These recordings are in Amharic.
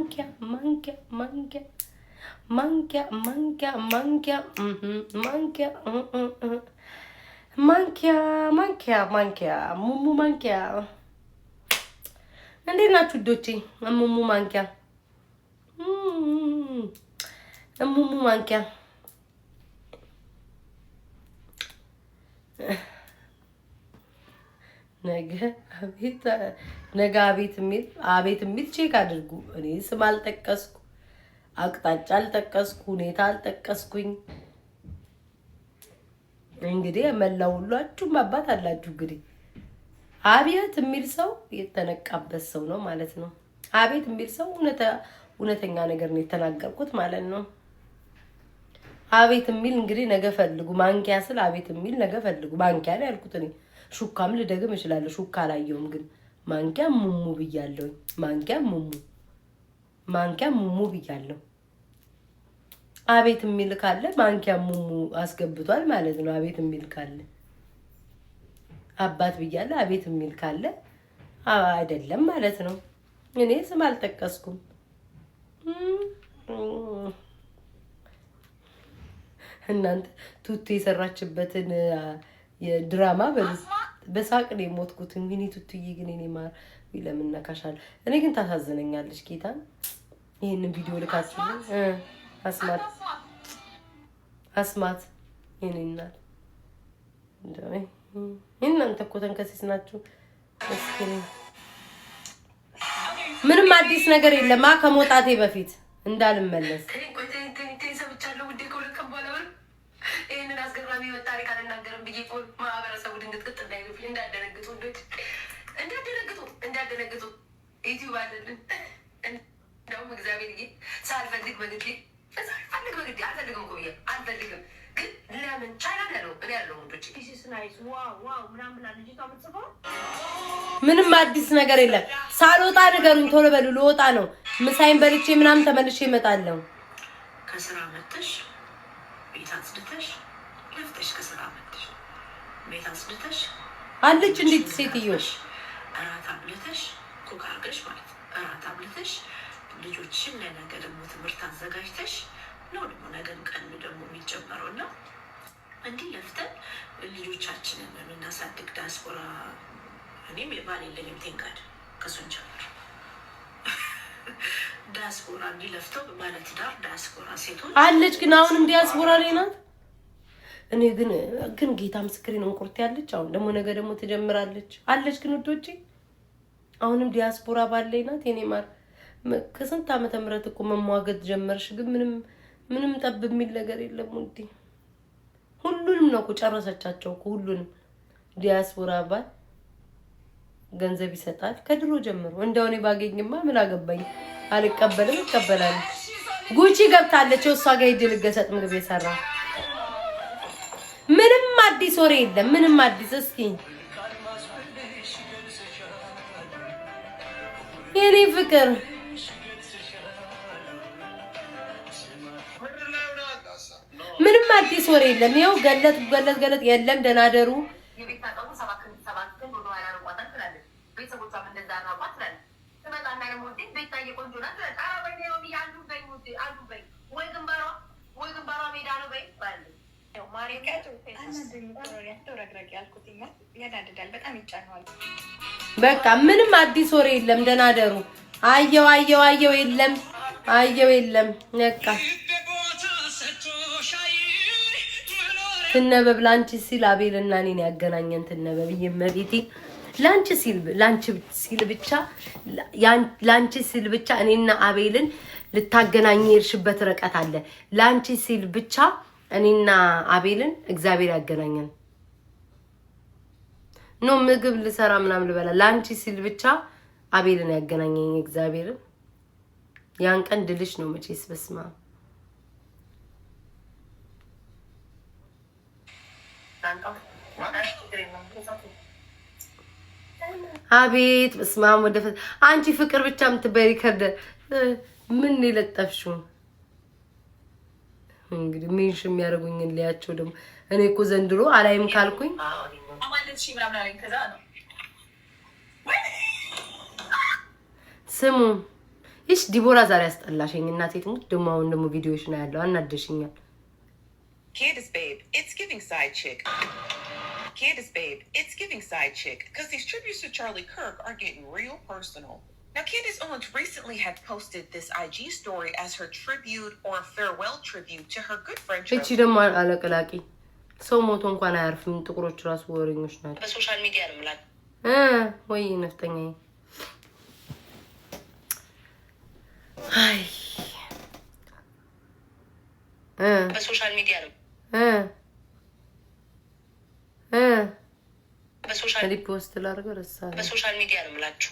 manchia, manchia, manchia, manchia, manchia, manchia, manchia, manchia, manchia, manchia, mumu manchia. እንዴት ናችሁ ዶቼ? ሙሙ ማንኪያ ሙሙ ማንኪያ ነገ አቤት የሚል ቼክ አድርጉ። እኔ ስም አልጠቀስኩ፣ አቅጣጫ አልጠቀስኩ፣ ሁኔታ አልጠቀስኩኝ። እንግዲህ መላው ሁላችሁም አባት አላችሁ። እንግዲህ አቤት የሚል ሰው የተነቃበት ሰው ነው ማለት ነው። አቤት የሚል ሰው እውነተኛ ነገር ነው የተናገርኩት ማለት ነው። አቤት የሚል እንግዲህ ነገ ፈልጉ። ማንኪያ ስል አቤት የሚል ነገ ፈልጉ። ማንኪያ ላይ ያልኩት እኔ ሹካም ልደግም እችላለሁ። ሹካ አላየሁም ግን ማንኪያ ሙሙ ብያለሁ። ማንኪያ ሙሙ ብያለሁ። አቤት የሚል ካለ ማንኪያ ሙሙ አስገብቷል ማለት ነው። አቤት የሚል ካለ አባት ብያለሁ። አቤት የሚል ካለ አይደለም ማለት ነው። እኔ ስም አልጠቀስኩም። እናንተ ቱቱ የሰራችበትን የድራማ በሳቅ ነው የሞትኩት። እንግዲህ ቱቱዬ ግን እኔ ማር ለምን ነካሻል? እኔ ግን ታሳዝነኛለች። ጌታን ይሄንን ቪዲዮ ልካችሁልኝ አስማት የኔና እናንተ እኮ ተንከሲስ ናችሁ። እስኪ ምንም አዲስ ነገር የለም ከመውጣቴ በፊት እንዳልመለስ ይሄንን አስገራሚ ታሪክ አልናገርም ብዬ ማህበረሰቡ ድንግጥቅጥ እንዳይሉብኝ እንዳደነግጡ ዩቲዩብ አይደለም እንደውም እግዚአብሔር ሳልፈልግ በግዴ አልፈልግም እኮ ብዬ አልፈልግም። ግን ለምን ቻይና ያለው እኔ ያለው ወንዶች ምንም አዲስ ነገር የለም። ሳልወጣ ንገሩኝ ቶሎ በሉ። ልወጣ ነው። ምሳይን በልቼ ምናምን ተመልሼ እመጣለሁ። ከስራ መጥተሽ ቤት አጽድተሽ ለፍተሽ ከስራ መጥተሽ ቤት አጽድተሽ አለች እንዴት ሴትዮ እራት አብልተሽ ኩክ አድርገሽ ማለት እራት አብልተሽ ልጆችሽን ለነገ ደግሞ ትምህርት አዘጋጅተሽ ነው ደግሞ ነገም ቀን ደግሞ የሚጀመረው እና እንዲህ ለፍተን ልጆቻችንን የምናሳድግ ዲያስፖራ እኔም የባል የለኝም ቴንጋድ ከሱን ጀምር ዲያስፖራ እንዲህ ለፍተው ባለትዳር ዲያስፖራ ሴቶች አለች። ግን አሁንም ዲያስፖራ ላይ ናት። እኔ ግን ጌታ ምስክሬ ነው እንቁርት ያለች። አሁን ደግሞ ነገ ደግሞ ትጀምራለች አለች። ግን ወዶቼ አሁንም ዲያስፖራ ባለኝ ናት። የኔ ማር ከስንት ዓመተ ምህረት እኮ መሟገት ጀመርሽ። ግን ምንም ጠብ የሚል ነገር የለም ውዴ። ሁሉንም ነው እኮ ጨረሰቻቸው እኮ ሁሉንም። ዲያስፖራ ባል ገንዘብ ይሰጣል ከድሮ ጀምሮ። እንደው እኔ ባገኝማ ምን አገባኝ? አልቀበልም፣ እቀበላለሁ። ጉቺ ገብታለች። እሷ ጋር ሂጅ ልገሰጥ ምግብ የሰራ ምንም አዲስ ወሬ የለም። ምንም አዲስ እስኪ የኔ ፍቅር ምንም አዲስ ወሬ የለም። ይኸው ገለጥ የለም። ደህና ደሩ በቃ ምንም አዲስ ወሬ የለም። ደህና ደሩ። አየው የለም። በቃ ትነበብ ላንቺ ሲል አቤልና እኔን ያገናኘን ትነበብ ይመሪቲ ላንቺ ሲል ብቻ እኔና አቤልን ልታገናኝ የርሽበት ርቀት አለ። ላንቺ ሲል ብቻ እኔና አቤልን እግዚአብሔር ያገናኘን ነው። ምግብ ልሰራ ምናምን ልበላ ላንቺ ሲል ብቻ አቤልን ያገናኘኝ እግዚአብሔርን። ያን ቀን ድልሽ ነው መቼስ። በስማ አቤት በስማ ወደፈ አንቺ ፍቅር ብቻ የምትበይ ሪከርድ ምን ይለጠፍሽው እንግዲህ ምንሽ የሚያደርጉኝ ሊያቸው ደግሞ እኔ እኮ ዘንድሮ አላይም ካልኩኝ ስሙ እሺ ዲቦራ ዛሬ አስጠላሽኝ እናቴ ትሙት። ደግሞ አሁን ደግሞ ቪዲዮሽ ነው ያለው አናደሽኛል። Candace babe, it's giving side chick. Candace babe, it's giving side chick because these tributes to Charlie Kirk are getting real personal. Now Candace Owens recently had posted this IG story as her tribute or farewell tribute to her good friend. እቺ ደግሞ አለቅላቂ ሰው ሞቶ እንኳን አያርፍም። ጥቁሮች ራሱ ወሬኞች ናቸው። በሶሻል ሚዲያ ነው ማለት ወይ ነፍጠኛ አይ በሶሻል ሚዲያ ነው በሶሻል ሪፖስት ላድርገው ረሳሁ። በሶሻል ሚዲያ ነው የምላችሁ።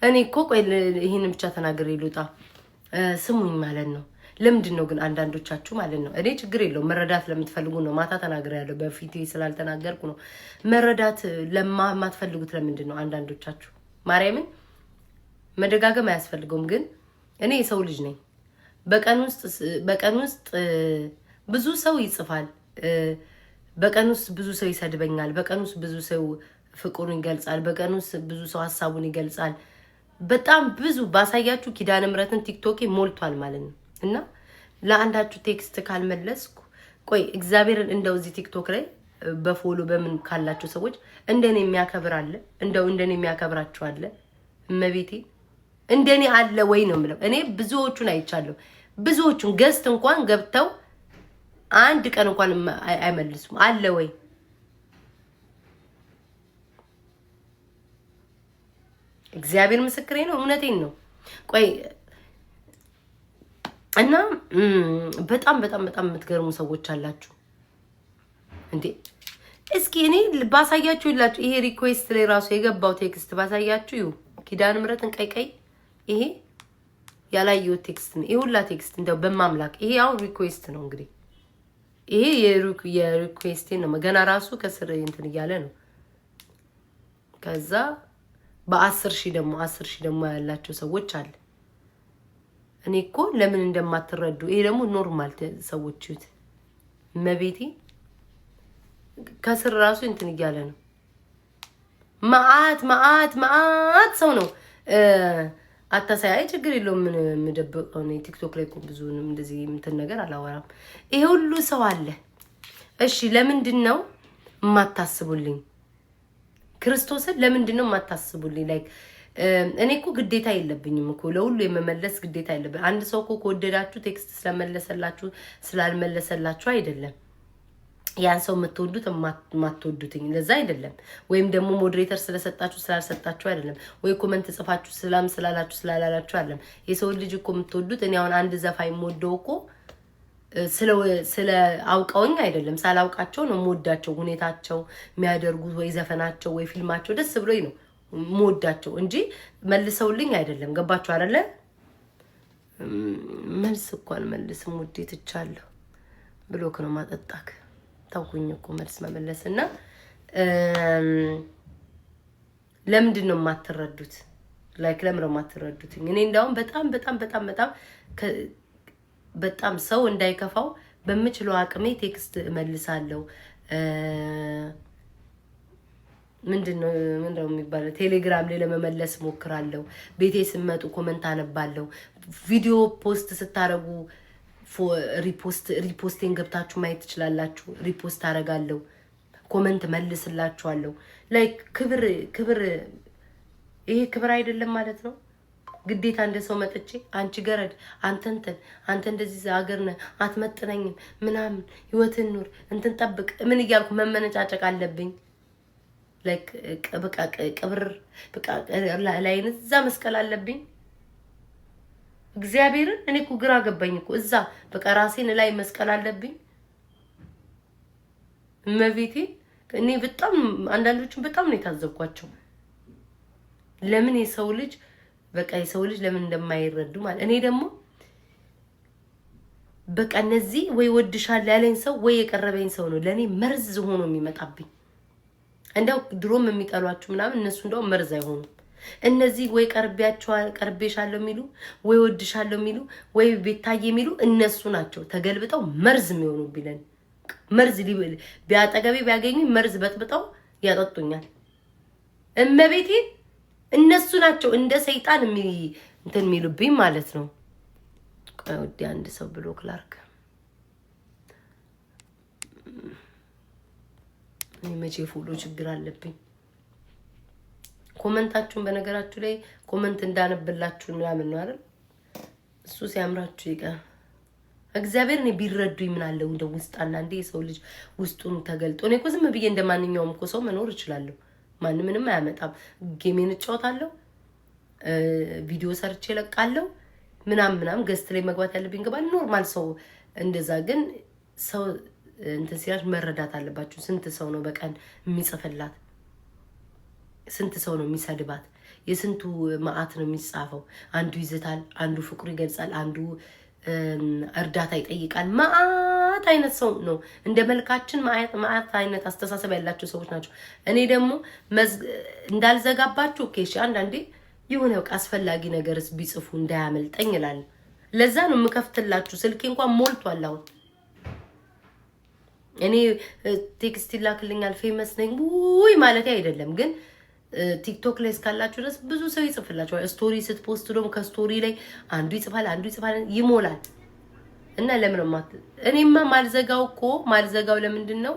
እኔ እኮ ቆይ ይሄን ብቻ ተናግሬ ልውጣ። ስሙኝ ማለት ነው። ለምንድን ነው ግን አንዳንዶቻችሁ ማለት ነው እኔ ችግር የለው መረዳት ለምትፈልጉ ነው። ማታ ተናግሬያለሁ በፊት ስላልተናገርኩ ነው። መረዳት ለማትፈልጉት ለምንድን ነው አንዳንዶቻችሁ? ማርያምን መደጋገም አያስፈልገውም። ግን እኔ የሰው ልጅ ነኝ። በቀን ውስጥ ብዙ ሰው ይጽፋል። በቀን ውስጥ ብዙ ሰው ይሰድበኛል። በቀን ውስጥ ብዙ ሰው ፍቅሩን ይገልጻል። በቀን ውስጥ ብዙ ሰው ሐሳቡን ይገልጻል። በጣም ብዙ ባሳያችሁ ኪዳነ ምሕረትን ቲክቶክ ሞልቷል ማለት ነው። እና ለአንዳችሁ ቴክስት ካልመለስኩ ቆይ እግዚአብሔርን እንደው እዚህ ቲክቶክ ላይ በፎሎ በምን ካላችሁ ሰዎች እንደኔ የሚያከብር አለ? እንደው እንደኔ የሚያከብራችሁ አለ? እመቤቴ እንደኔ አለ ወይ ነው የምለው። እኔ ብዙዎቹን አይቻለሁ። ብዙዎቹን ገስት እንኳን ገብተው አንድ ቀን እንኳን አይመልሱም። አለ ወይ? እግዚአብሔር ምስክሬ ነው። እውነቴን ነው። ቆይ እና በጣም በጣም በጣም የምትገርሙ ሰዎች አላችሁ እንዴ! እስኪ እኔ ባሳያችሁ ይላችሁ። ይሄ ሪኩዌስት ላይ ራሱ የገባው ቴክስት ባሳያችሁ ይሁ ኪዳነ ምሕረትን ቀይ ይሄ ያላየው ቴክስት ነው። ይሄ ሁላ ቴክስት እንደው በማምላክ ይሄ ያው ሪኩዌስት ነው እንግዲህ ይሄ የሪኩዌስት ነው። ገና ራሱ ከስር እንትን እያለ ነው። ከዛ በ10,000 ደግሞ ያላቸው ሰዎች አለ። እኔ እኮ ለምን እንደማትረዱ ይሄ ደግሞ ኖርማል ሰዎች ይሁት መቤቴ ከስር ራሱ እንትን እያለ ነው። ማአት ሰው ነው። አታሳይ ችግር የለውም። ምን ምደብቀው ነው? ቲክቶክ ላይ እኮ ብዙንም እንደዚህ እንትን ነገር አላወራም። ይሄ ሁሉ ሰው አለ። እሺ ለምንድን ነው የማታስቡልኝ? ክርስቶስን ለምንድን ነው የማታስቡልኝ? ላይክ እኔ እኮ ግዴታ የለብኝም እኮ ለሁሉ የመመለስ ግዴታ የለብኝ። አንድ ሰው እኮ ከወደዳችሁ ቴክስት ስለመለሰላችሁ ስላልመለሰላችሁ አይደለም ያን ሰው የምትወዱት የማትወዱትኝ ለዛ አይደለም። ወይም ደግሞ ሞዴሬተር ስለሰጣችሁ ስላልሰጣችሁ አይደለም። ወይ ኮሜንት ጽፋችሁ ሰላም ስላላችሁ ስላላላችሁ አይደለም። የሰው ልጅ እኮ የምትወዱት እኔ አሁን አንድ ዘፋኝ ሞደው እኮ ስለ አውቀውኝ አይደለም፣ ሳላውቃቸው ነው ሞዳቸው። ሁኔታቸው የሚያደርጉት ወይ ዘፈናቸው ወይ ፊልማቸው ደስ ብሎኝ ነው ሞዳቸው እንጂ መልሰውልኝ አይደለም። ገባችሁ አይደለ? መልስ እንኳን መልስም ውዴ ትቻለሁ ብሎክ ነው ማጠጣክ ታውቁኝ እኮ መልስ መመለስና ለምንድን ነው የማትረዱት? ላይክ ለምን ነው የማትረዱት? እኔ እንዳውም በጣም ሰው እንዳይከፋው በምችለው አቅሜ ቴክስት እመልሳለሁ። ምንድነው የሚባለው? ቴሌግራም ላይ ለመመለስ ሞክራለሁ። ቤቴ ስመጡ ኮሜንት አነባለሁ። ቪዲዮ ፖስት ስታረጉ ሪፖስቴን ገብታችሁ ማየት ትችላላችሁ። ሪፖስት አረጋለሁ፣ ኮሜንት መልስላችኋለሁ። ላይክ ክብር ይሄ ክብር አይደለም ማለት ነው። ግዴታ እንደ ሰው መጥቼ አንቺ ገረድ አንተ እንደዚህ ሀገር ነህ አትመጥነኝም ምናምን ህይወትን ኑር እንትን ጠብቅ ምን እያልኩ መመነጫጨቅ አለብኝ? ላይክ በቃ ቅብር በቃ ላይን እዛ መስቀል አለብኝ? እግዚአብሔርን እኔ እኮ ግራ ገባኝ እኮ እዛ በቃ ራሴን ላይ መስቀል አለብኝ? እመቤቴ እኔ በጣም አንዳንዶቹን በጣም ነው የታዘብኳቸው። ለምን የሰው ልጅ በቃ የሰው ልጅ ለምን እንደማይረዱ ማለት እኔ ደግሞ በቃ እነዚህ ወይ ወድሻል ያለኝ ሰው ወይ የቀረበኝ ሰው ነው ለኔ መርዝ ሆኖ የሚመጣብኝ። እንደው ድሮም የሚጠሏችሁ ምናምን እነሱ እንደው መርዝ አይሆኑም። እነዚህ ወይ ቀርቤሻለሁ የሚሉ ወይ ወድሻለሁ የሚሉ ወይ ቤታዬ የሚሉ እነሱ ናቸው ተገልብጠው መርዝ የሚሆኑ ቢለን መርዝ ቢያጠገቤ ቢያገኙ መርዝ በጥብጠው ያጠጡኛል። እመቤቴ እነሱ ናቸው እንደ ሰይጣን እንትን የሚሉብኝ ማለት ነው። ወዲ አንድ ሰው ብሎክ ላርክ እኔ መቼ ፎሎ ችግር አለብኝ። ኮመንታችሁን በነገራችሁ ላይ ኮመንት እንዳነብላችሁ ምናምን ነው አይደል? እሱ ሲያምራችሁ ይቀር እግዚአብሔር እኔ ቢረዱኝ ምን አለው እንደ ውስጥ አንዳንዴ የሰው ልጅ ውስጡን ተገልጦ እኔ እኮ ዝም ብዬ እንደማንኛውም እኮ ሰው መኖር እችላለሁ። ምንም አያመጣም። ጌሜን እጫወታለሁ፣ ቪዲዮ ሰርቼ እለቃለሁ ምናምን ገስት ላይ መግባት ያለብኝ ገባል። ኖርማል ሰው እንደዛ። ግን ሰው እንትን ሲያሽ መረዳት አለባችሁ። ስንት ሰው ነው በቀን የሚጽፍላት? ስንት ሰው ነው የሚሰድባት? የስንቱ መዓት ነው የሚጻፈው? አንዱ ይዝታል፣ አንዱ ፍቅሩ ይገልጻል፣ አንዱ እርዳታ ይጠይቃል። መዓት አይነት ሰው ነው። እንደ መልካችን መዓት አይነት አስተሳሰብ ያላቸው ሰዎች ናቸው። እኔ ደግሞ እንዳልዘጋባችሁ ኦኬ፣ እሺ አንዳንዴ የሆነ በቃ አስፈላጊ ነገርስ ቢጽፉ እንዳያመልጠኝ እላለሁ። ለዛ ነው የምከፍትላችሁ። ስልኬ እንኳን ሞልቷል አሁን። እኔ ቴክስት ይላክልኛል ፌመስ ነኝ ውይ ማለት አይደለም፣ ግን ቲክቶክ ላይ እስካላችሁ ድረስ ብዙ ሰው ይጽፍላችኋል። ስቶሪ ስትፖስት ደግሞ ከስቶሪ ላይ አንዱ ይጽፋል ይሞላል። እና ለምን ማት እኔማ ማልዘጋው ለምንድን ነው?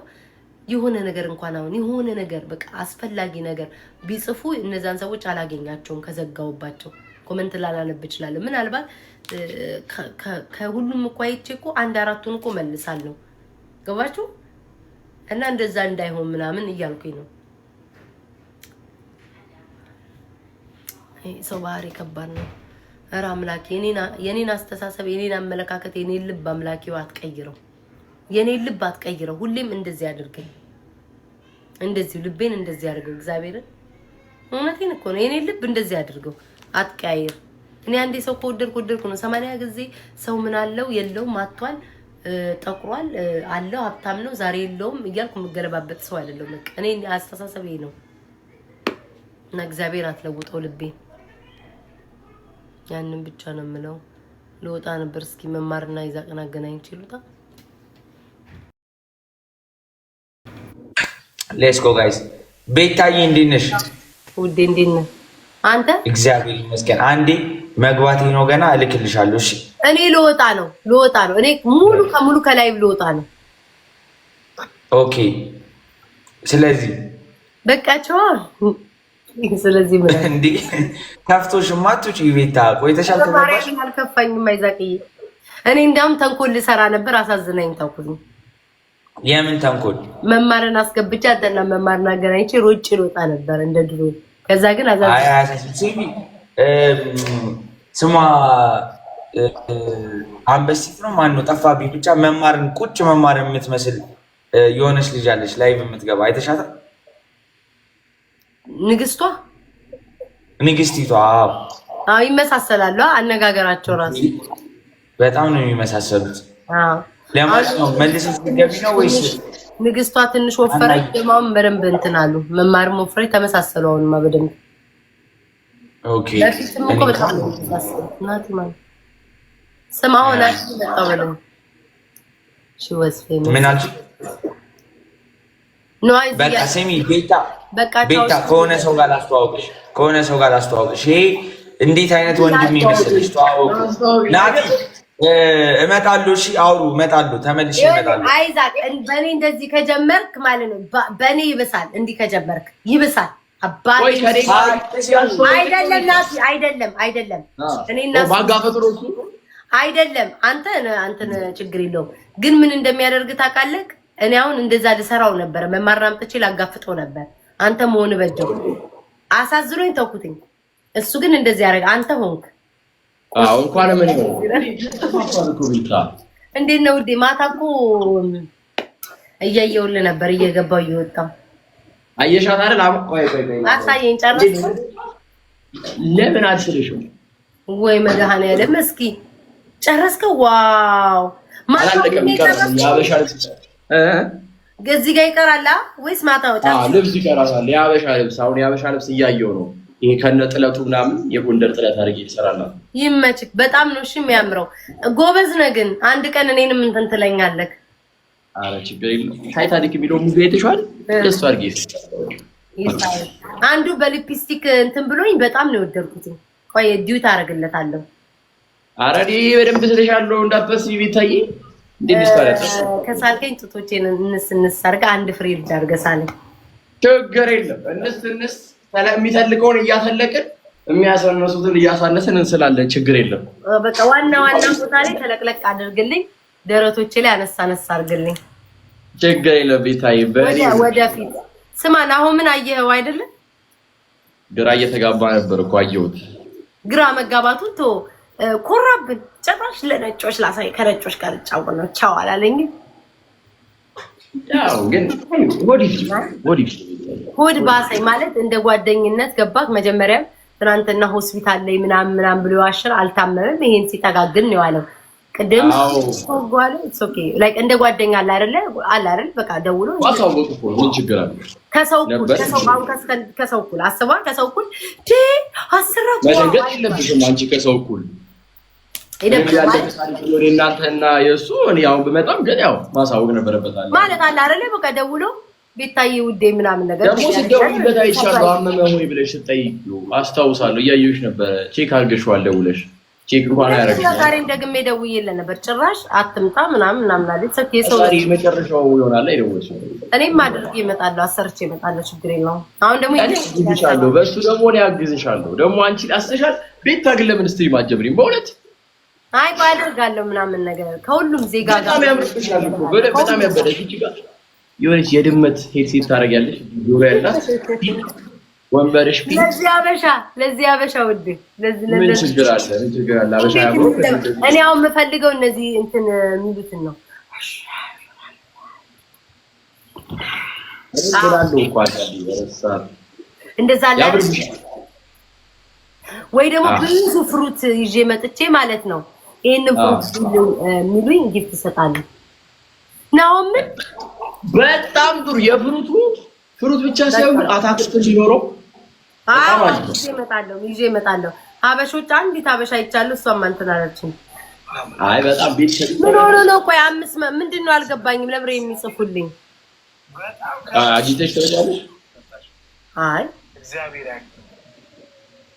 የሆነ ነገር እንኳን አሁን የሆነ ነገር በቃ አስፈላጊ ነገር ቢጽፉ እነዛን ሰዎች አላገኛቸውም ከዘጋውባቸው። ኮሜንት ላላነብ እችላለሁ ምናልባት ከሁሉም እኮ አይቼ እኮ አንድ አራቱን እኮ መልሳለሁ። ገባችሁ? እና እንደዛ እንዳይሆን ምናምን እያልኩኝ ነው። ሰው ባህሪ ከባድ ነው። ኧረ አምላኬ የኔን አስተሳሰብ የኔን አመለካከት የኔን ልብ አምላኬው አትቀይረው። የኔን ልብ አትቀይረው። ሁሌም እንደዚህ አድርገኝ። እንደዚህ ልቤን እንደዚህ አድርገው። እግዚአብሔርን እውነቴን እኮ ነው። የኔን ልብ እንደዚህ አድርገው አትቀያይር። እኔ አንዴ ሰው ከወደድኩ ነው 80 ጊዜ ሰው ምን አለው የለውም አጥቷል ጠቁሯል አለው ሀብታም ነው ዛሬ የለውም እያልኩ የምገለባበት ሰው አይደለም። በቃ እኔ አስተሳሰቤ ነው እና እግዚአብሔር አትለውጠው ልቤን። ያንን ብቻ ነው የምለው። ልወጣ ነበር እስኪ መማርና ይዛቅና አገናኝቼ ልውጣ። ሌትስ ጎ ጋይስ። ቤታዬ እንዴት ነሽ? ውዴ እንዴት ነህ አንተ? እግዚአብሔር ይመስገን። አንዴ መግባቴ ነው ገና እልክልሻለሁ። እሺ እኔ ልወጣ ነው። እኔ ሙሉ ከሙሉ ከላይቭ ልወጣ ነው። ኦኬ። ስለዚህ በቃቸው። ስለዚህ ምን እንዴ ከፍቶሽማ አትውጪ። ቤታ ቆይተሻል። ተባባሽ አልከፋኝም። አይዛቅዬ እኔ እንዳውም ተንኮል ልሰራ ነበር አሳዝናኝ ተውኩኝ። የምን ተንኮል? መማርን አስገብቻ አጠና መማርን አገናኝቼ ሮጭ ልወጣ ነበር እንደ ድሮ። ከዛ ግን ስሟ አንበሲት ነው ማን ነው ጠፋብኝ። ብቻ መማርን ቁጭ መማርን የምትመስል የሆነች ልጅ አለች ላይቭ የምትገባ አይተሻታል? ንግስቲቷ አዎ ይመሳሰላሉ። አነጋገራቸው ራሱ በጣም ነው የሚመሳሰሉት። ለማንኛውም መልሰሽ ትገቢ ነው ወይስ? ንግስቷ ትንሽ ወፈረች፣ ደማም በደንብ እንትን አሉ። መማርም ወፈረች፣ ተመሳሰሉ። አሁንማ በደንብ ኦኬ። ለፊትም እኮ በጣም ናቲ ማለት ስማው ናቲ መጣው በለው ሺ ወስፌ ምን አልሽ? በቃ ስሚ ቤታ ከሆነ ሰው ጋር ላስተዋውቅሽ። ይሄ እንዴት አይነት ወንድም ይመስልሽ? ተዋወቁ። ናቲ እመጣለሁ። እሺ አውሩ። እመጣለሁ፣ ተመልሼ እመጣለሁ። አይዛቅ በእኔ እንደዚህ ከጀመርክ ማለት ነው በእኔ ይብሳል። እንዲህ ከጀመርክ ይብሳል። አባቴ አይደለም ናቲ አይደለም እኔና አይደለም አንተን ችግር የለውም። ግን ምን እንደሚያደርግ ታውቃለህ? እኔ አሁን እንደዛ ልሰራው ነበር፣ መማር አምጥቼ ላጋፍጠው ነበር። አንተ መሆን በጀው አሳዝኖኝ ተውኩትኝ። እሱ ግን እንደዚህ ያደርግ አንተ ሆንክ። አዎ እንኳን ምን ነው እንዴት ነው ውዴ? ማታ እኮ እያየሁልህ ነበር እየገባሁ እየወጣሁ። አየሻት አይደል? ቆይ አሳየኝ። ጨረስክ? ለምን አልሽልሽም ወይ መድኃኒዓለም እስኪ ጨረስከው? ዋው ማታ እዚህ ጋር ይቀራል ወይስ ማታው? ልብስ ይቀራል። የሀበሻ ልብስ አሁን የሀበሻ ልብስ እያየሁ ነው። ይሄ ከነ ጥለቱ ምናምን የጎንደር ጥለት አድርጌ ይሰራል። ይመችክ። በጣም ነው እሺ የሚያምረው። ጎበዝ ነህ ግን አንድ ቀን እኔንም እንትን ትለኛለህ። አረ ችግር የለም። ታይታኒክ የሚለው ሙቪ አይተሽዋል? እሱ አድርጌ አንዱ በሊፕስቲክ እንትን ብሎኝ በጣም ነው የወደድኩት። ቆይ ዲዩት አደርግለታለሁ። ኧረ እኔ በደንብ ስለሻለሁ እንዳትበስይ ቤታዬ። እንዴ ቢስታረጥ ከሳልከኝ ጡቶቼን እንስ አድርገህ አንድ ፍሬ ልጅ አድርገህ ሳለኝ ችግር የለም። እንስ የሚተልቀውን እያተለቅን የሚያሳነሱትን እያሳነስን እንስላለን። ችግር የለም። በቃ ዋና ቦታ ላይ ተለቅለቅ አድርግልኝ፣ ደረቶቼ ላይ አነሳ አድርግልኝ። ችግር የለም ቤታዬ። ወደፊት ስማ፣ አሁን ምን አየኸው አይደለም? ግራ እየተጋባ ነበር እኮ አየሁት። ግራ መጋባቱን ቶ ኮራብን። ጭራሽ ለነጮች ላሳይ ከነጮች ጋር ጫው ነው ቻው አላለኝም። ያው ግን ሆድ ባሳይ ማለት እንደ ጓደኝነት ገባክ። መጀመሪያ ትናንትና ሆስፒታል ላይ ምናምን ብሎ ያሽር አልታመመም። ይሄን ሲጠጋግን ነው ያለው። ቅድም ጓለ ኦኬ ላይክ እንደ ጓደኛ አለ አይደል? በቃ ደውሎ ዋሳውቁ ምን ችግር አለ? ከሰው እኩል አስባ ከሰው እኩል አስራት መደንገጥ የለብሽም አንቺ ከሰው እኩል እናንተና የእሱ እኔ ያው በመጣም ግን ያው ማሳወቅ ነበረበት ማለት አለ አይደለ? በቃ ደውሎ ቤታዬ ውዴ ምናምን ነገር ደግሞ ስትደውይለት አይቻለሁ። አመመ ሆይ ብለሽ ስትጠይቂው አስታውሳለሁ። እያየሁሽ ነበረ። ቼክ አድርገሽዋል ደውለሽ ቼክ እንኳን አያደርግም። ዛሬም ደግሜ ደውዬለት ነበር። ጭራሽ አትምጣ ምናምን አለች። ሰው ዛሬ መጨረሻው ይሆናል አይደወልሽም? እኔም አድርጌ እመጣለሁ፣ አሰርቼ እመጣለሁ። ችግር የለውም። አሁን ደግሞ ይግዝሻለሁ፣ በሱ ደግሞ እኔ አግዝሻለሁ። ደግሞ አንቺ አስተሻል ቤት ታግል ለምን ስትሪም አትጀምሪም? በእውነት አይ ቆይ አደርጋለሁ ምናምን ነገር ከሁሉም ዜጋ ጋር በጣም ያምርብሻል እኮ በጣም ያበደሽ እቺ ጋር የሆነች የድመት ሄድሴት ታደርጊያለሽ። ጆሮ ያላት ወንበርሽ ፊት ለዚህ አበሻ ውድ ምን ችግር አለ? አበሻ ያምሩ። እኔ አሁን የምፈልገው እነዚህ እንትን የሚሉትን ነው። እንደዛ አለ ወይ ደግሞ ብዙ ፍሩት ይዤ መጥቼ ማለት ነው። ይሄንን ፍሩት የሚሉኝ ጊፍት ይሰጣሉ። ናውም በጣም ጥሩ ፍሩት ብቻ ሳይሆን አታክልት እንዲኖረው ይዤ እመጣለሁ። ሀበሾች አንዲት ሀበሻ ይቻለሁ። እሷም እንትን አለችኝ። አይ በጣም ቤት ምን ሆኖ ነው? ቆይ ምንድን ነው አልገባኝም። ለብሬ የሚጽፉልኝ አጂቴሽ ተወዳለሽ? አይ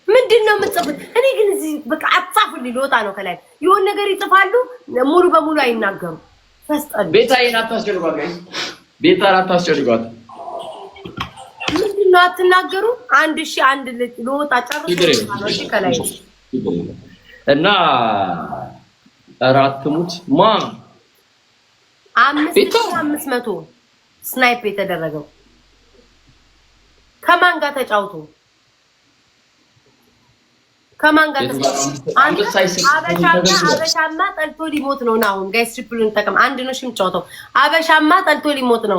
ምንድን ነው የምትጽፉት? እኔ ግን እዚህ በቃ አጻፉልኝ። ልወጣ ነው። ከላይ የሆነ ነገር ይጽፋሉ፣ ሙሉ በሙሉ አይናገሩም። ፈስጠን ቤታዬን አታስጨርቋት። ቤታን አታስጨርቋት። ምንድን ነው አትናገሩ? አንድ ልወጣ ጨርሼ ከላይ እና እራት ሙት ማ 500 ስናይፕ የተደረገው ከማን ጋር ተጫውቶ ከማን ጋር አበሻማ ጠልቶ ሊሞት ነው። አሁን ጋይስ ትሪፕሉን ተቀም አንድ ነው ሽም ጫውተው አበሻማ ጠልቶ ሊሞት ነው።